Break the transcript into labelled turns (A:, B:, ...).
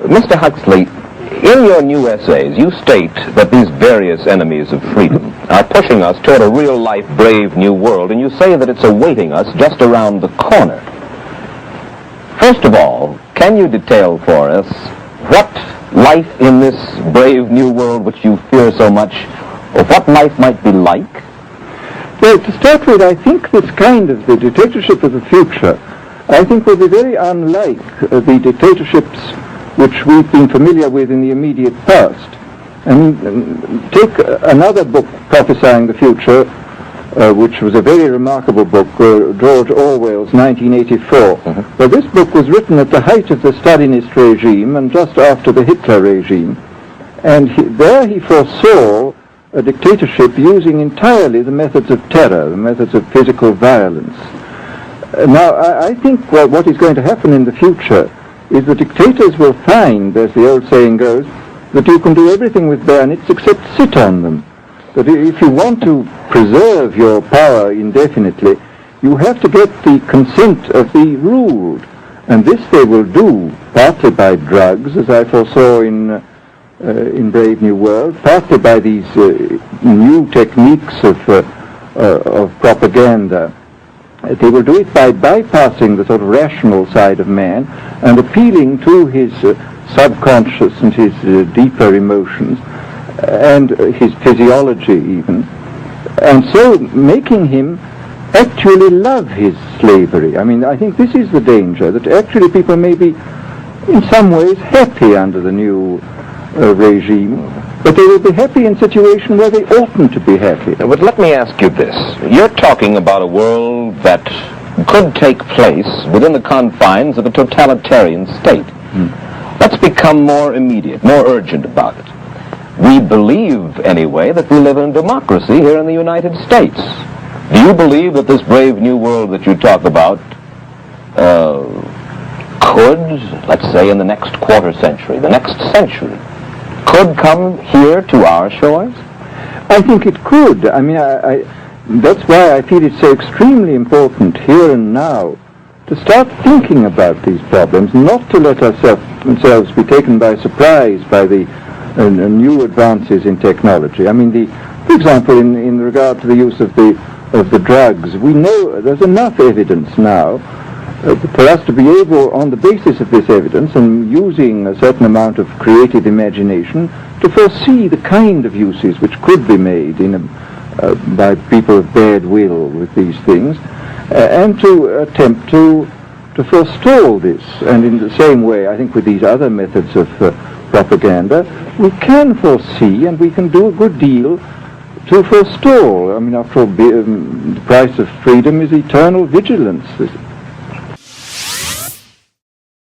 A: Mr. Huxley, in your new essays, you state that these various enemies of freedom are pushing us toward a real-life, brave new world, and you say that it's awaiting us just around the corner. First of all, can you detail for us what life in this brave new world which you fear so much, or what life might be like?
B: Well, to start with, I think this kind of the dictatorship of the future, I think will be very unlike the dictatorships which we've been familiar with in the immediate past. I mean, take another book prophesying the future, which was a very remarkable book, George Orwell's 1984. But this book was written at the height of the Stalinist regime and just after the Hitler regime. And there he foresaw a dictatorship using entirely the methods of terror, the methods of physical violence. Now, I think what is going to happen in the future is the dictators will find, as the old saying goes, that you can do everything with bayonets except sit on them. That if you want to preserve your power indefinitely, you have to get the consent of the ruled. And this they will do partly by drugs, as I foresaw in Brave New World, partly by these new techniques of propaganda. They will do it by bypassing the sort of rational side of man and appealing to his subconscious and his deeper emotions and his physiology even, and so making him actually love his slavery. I mean, I think this is the danger, that actually people may be in some ways happy under the new regime, but they will be happy in a situation where they oughtn't to be happy.
A: But let me ask you this. You're talking about a world that could take place within the confines of a totalitarian state. Let's become more immediate, more urgent about it. We believe, anyway, that we live in a democracy here in the United States. Do you believe that this brave new world that you talk about could, let's say in the next quarter century, the next century, could come here to our shores?
B: I think it could. I mean, that's why I feel it's so extremely important here and now to start thinking about these problems, not to let ourselves be taken by surprise by the new advances in technology. I mean, for example, in regard to the use of the drugs, we know there's enough evidence now for us to be able, on the basis of this evidence and using a certain amount of creative imagination, to foresee the kind of uses which could be made by people of bad will with these things, and to attempt to forestall this. And in the same way, I think with these other methods of propaganda, we can foresee and we can do a good deal to forestall. I mean, after all, the price of freedom is eternal vigilance.